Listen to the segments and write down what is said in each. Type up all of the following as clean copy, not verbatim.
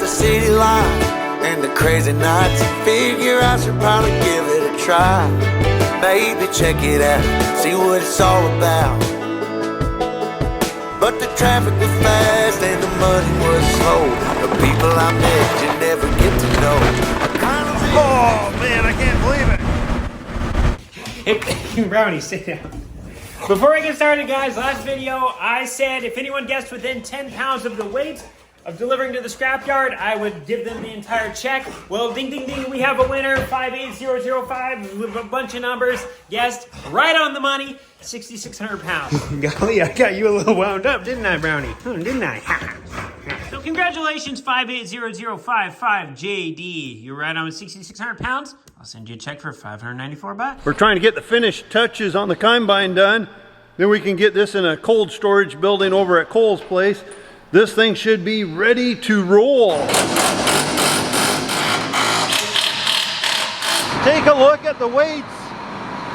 the city lights and the crazy nights. Figure I should probably give it a try. Maybe check it out, see what it's all about. But the traffic was fast and the money was slow. The people I met you never get to know. Oh man, I can't believe it. Hey, Brownie, sit down. Before I get started, guys, last video I said if anyone guessed within 10 pounds of the weight of delivering to the scrapyard, I would give them the entire check. Well, ding, ding, ding, we have a winner, 58005, with a bunch of numbers. Guessed right on the money, 6,600 pounds. Golly, I got you a little wound up, didn't I, Brownie? Didn't I? So congratulations, 5800555JD. You're right on with 6,600 pounds. I'll send you a check for 594 bucks. We're trying to get the finished touches on the combine done. Then we can get this in a cold storage building over at Cole's place. This thing should be ready to roll. Take a look at the weights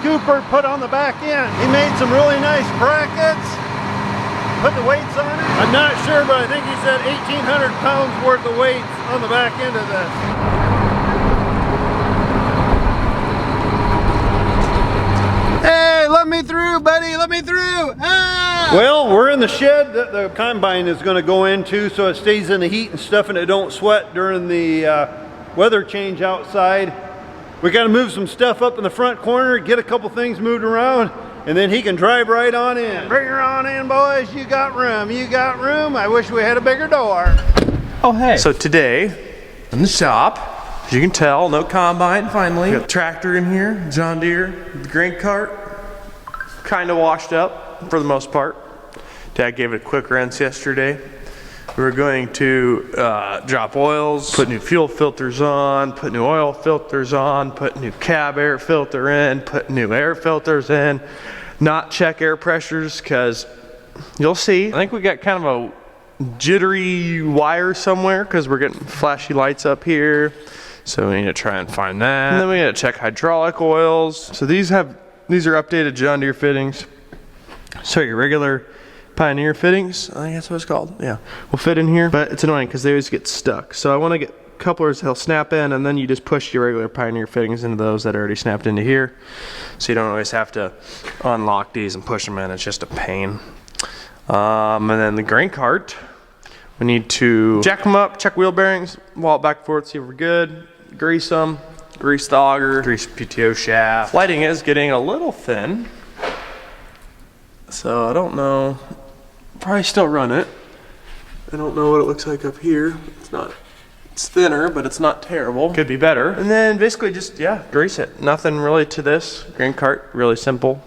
Cooper put on the back end. He made some really nice brackets, put the weights on it. I'm not sure, but I think he said 1,800 pounds worth of weights on the back end of this. Hey, let me through, buddy, let me through. Ah! Well, we're in the shed that the combine is going to go into, so it stays in the heat and stuff and it don't sweat during the weather change outside. We got to move some stuff up in the front corner, get a couple things moved around, and then he can drive right on in. Bring her on in, boys. You got room. You got room. I wish we had a bigger door. Oh, hey. So today, in the shop, as you can tell, no combine, finally. We got a tractor in here, John Deere, the grain cart, kind of washed up for the most part. Dad gave it a quick rinse yesterday. We were going to drop oils, put new fuel filters on, put new oil filters on, put new cab air filter in, put new air filters in, not check air pressures, because you'll see. I think we got kind of a jittery wire somewhere because we're getting flashy lights up here. So we need to try and find that. And then we gotta check hydraulic oils. So these are updated John Deere fittings. So your regular Pioneer fittings, I think that's what it's called. Yeah, will fit in here, but it's annoying because they always get stuck. So I want to get couplers that'll snap in, and then you just push your regular Pioneer fittings into those that are already snapped into here. So you don't always have to unlock these and push them in. It's just a pain. And then the grain cart, we need to jack them up, check wheel bearings, wall it back and forth, see if we're good, grease them, grease the auger, grease PTO shaft. Lighting is getting a little thin, so I don't know. Probably still run it. I don't know what it looks like up here. It's thinner, but it's not terrible. Could be better. And then basically just, yeah, grease it. Nothing really to this. Grain cart, really simple.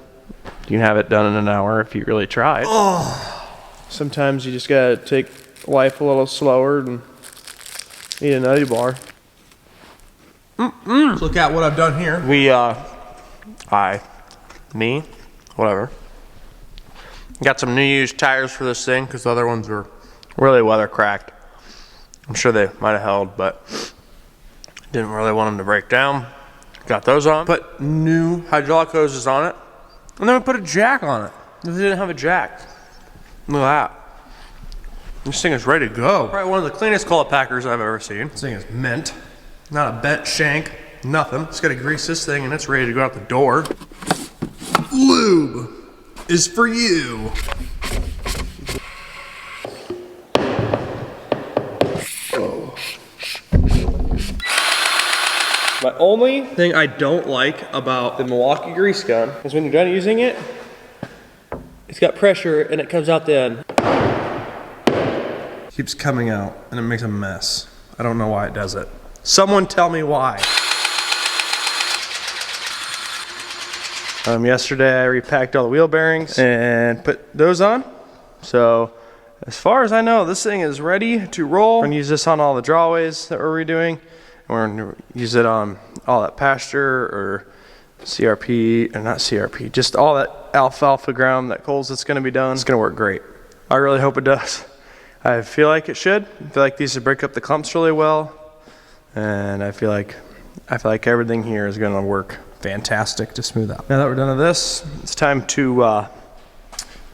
You can have it done in an hour if you really try. Oh. Sometimes you just gotta take life a little slower and eat a nutty bar. Look at what I've done here. Me, whatever. Got some new used tires for this thing because the other ones were really weather cracked. I'm sure they might have held, but didn't really want them to break down. Got those on. Put new hydraulic hoses on it. And then we put a jack on it. They didn't have a jack. Look at that. This thing is ready to go. Probably one of the cleanest cullet packers I've ever seen. This thing is mint. Not a bent shank, nothing. Just gotta grease this thing and it's ready to go out the door. Lube is for you. My only thing I don't like about the Milwaukee grease gun is when you're done using it, it's got pressure and it comes out the end. Keeps coming out and it makes a mess. I don't know why it does it. Someone tell me why. Yesterday I repacked all the wheel bearings and put those on. So as far as I know, this thing is ready to roll. We're gonna use this on all the drawaways that we're redoing. And we're gonna use it on all that pasture or CRP, or not CRP, just all that alfalfa ground that Cole's that's gonna be done. It's gonna work great. I really hope it does. I feel like it should. I feel like these would break up the clumps really well. And I feel like everything here is gonna work fantastic to smooth out. Now that we're done with this, it's time to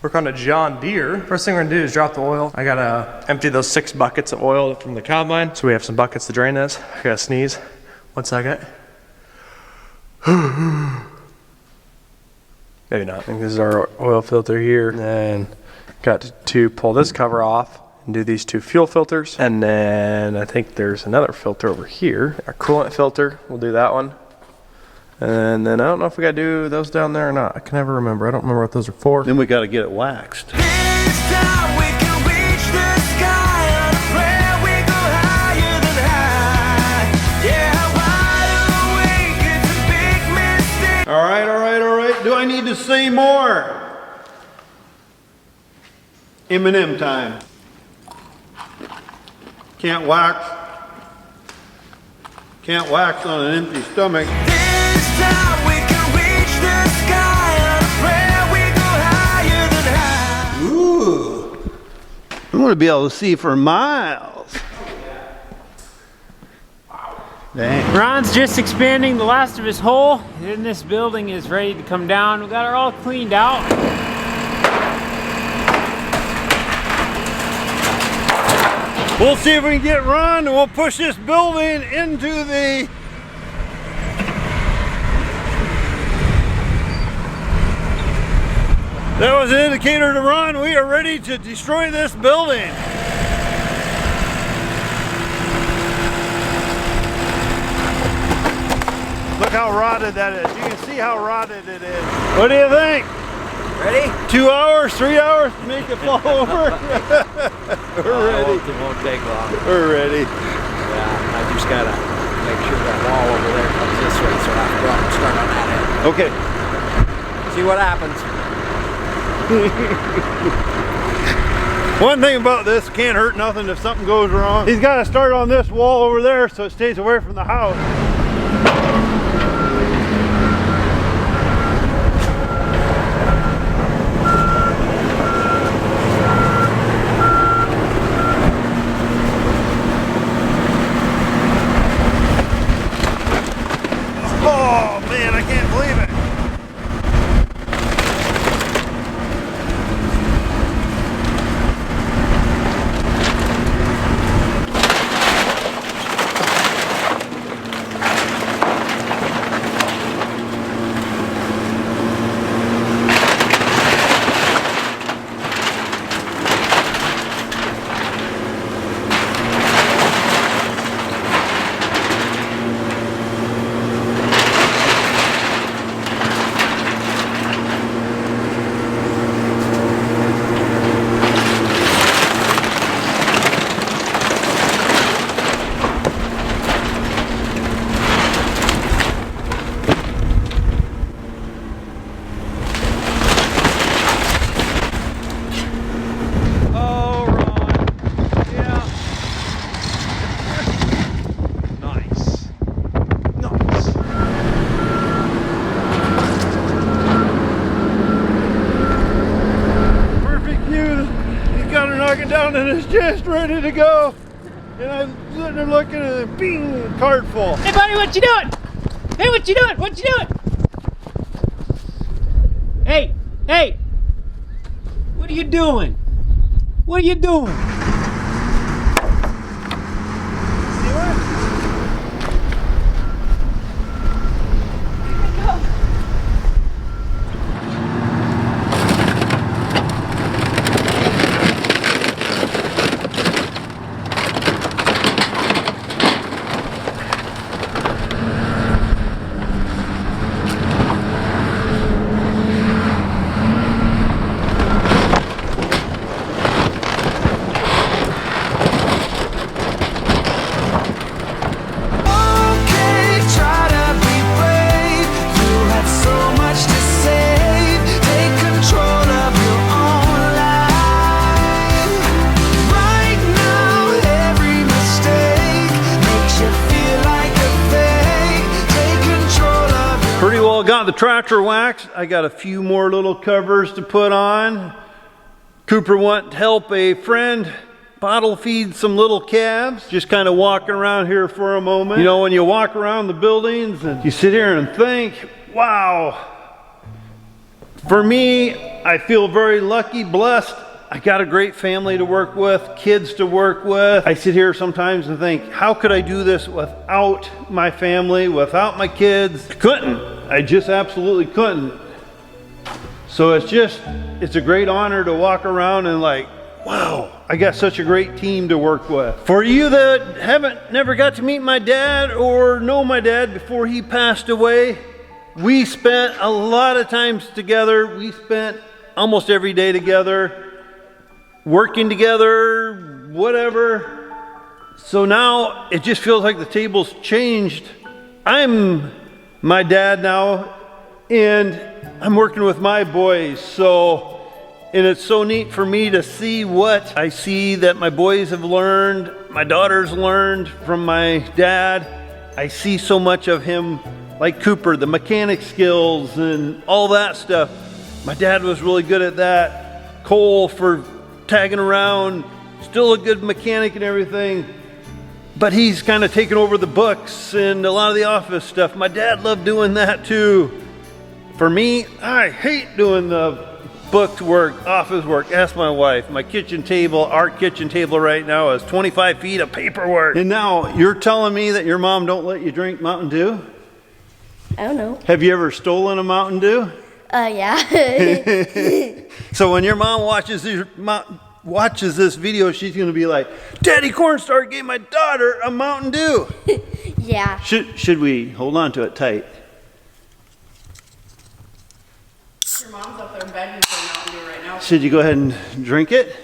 work on a John Deere. First thing we're gonna do is drop the oil. I gotta empty those 6 buckets of oil from the combine. So we have some buckets to drain this. I gotta sneeze. 1 second. Maybe not. I think this is our oil filter here. And then got to pull this cover off and do these 2 fuel filters. And then I think there's another filter over here. Our coolant filter, we'll do that one. And then I don't know if we gotta do those down there or not. I can never remember. I don't remember what those are for. Then we gotta get it waxed. This time we can reach the sky. On a prayer we go higher than high. Yeah, wide awake, it's a big mistake. All right, all right, all right. Do I need to say more? M&M time. Can't wax. Can't wax on an empty stomach. This time we can reach the sky. On a prayer we go higher than high. Ooh. I want to be able to see for miles. Dang. Ron's just expanding the last of his hole, and this building is ready to come down. We got it all cleaned out. We'll see if we can get Ron, and we'll push this building into the... That was an indicator to Ron. We are ready to destroy this building. Look how rotted that is. You can see how rotted it is. What do you think? Ready? 2 hours, 3 hours to make it fall over? We're ready. It won't take long. We're ready. Yeah, I just gotta make sure that wall over there comes this way, so I have to go out and start on that end. Okay. See what happens. One thing about this, can't hurt nothing if something goes wrong. He's got to start on this wall over there so it stays away from the house. Oh man, I can't believe it. Down and it's just ready to go. And I'm sitting there looking at it, bing, cart full. Hey buddy, what you doing? Hey, what you doing? What you doing? Hey, hey. What are you doing? What are you doing? Got the tractor waxed. I got a few more little covers to put on. Cooper went to help a friend bottle feed some little calves. Just kind of walking around here for a moment. You know, when you walk around the buildings and you sit here and think, wow. For me, I feel very lucky, blessed. I got a great family to work with, kids to work with. I sit here sometimes and think, how could I do this without my family, without my kids? I couldn't. I just absolutely couldn't. So it's a great honor to walk around and like, wow, I got such a great team to work with. For you that never got to meet my dad or know my dad before he passed away, we spent a lot of times together. We spent almost every day together, working together, whatever. So now it just feels like the table's changed. I'm my dad now, and I'm working with my boys. And it's so neat for me to see what I see that my boys have learned, my daughters learned from my dad. I see so much of him, like Cooper, the mechanic skills and all that stuff. My dad was really good at that. Cole for tagging around, still a good mechanic and everything. But he's kind of taken over the books and a lot of the office stuff. My dad loved doing that too. For me, I hate doing the booked work, office work. Ask my wife. My kitchen table, our kitchen table right now is 25 feet of paperwork. And now you're telling me that your mom don't let you drink Mountain Dew? I don't know. Have you ever stolen a Mountain Dew? Yeah. So when your mom watches this video, she's going to be like, Daddy Cornstar gave my daughter a Mountain Dew. Yeah. Should we hold on to it tight? Your mom's up there begging for a Mountain Dew right now. Should you go ahead and drink it?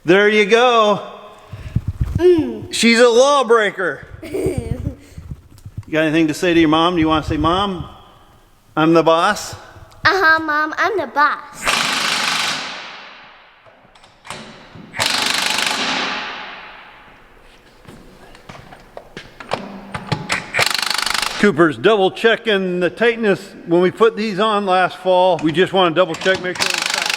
There you go. She's a lawbreaker. You got anything to say to your mom? Do you want to say, Mom, I'm the boss? Mom, I'm the boss. Cooper's double checking the tightness. When we put these on last fall, we just want to double check, make sure it's tight.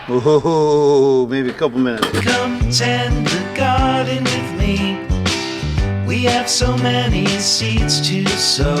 Oh, maybe a couple minutes. Come tend the garden with me. We have so many seeds to sow.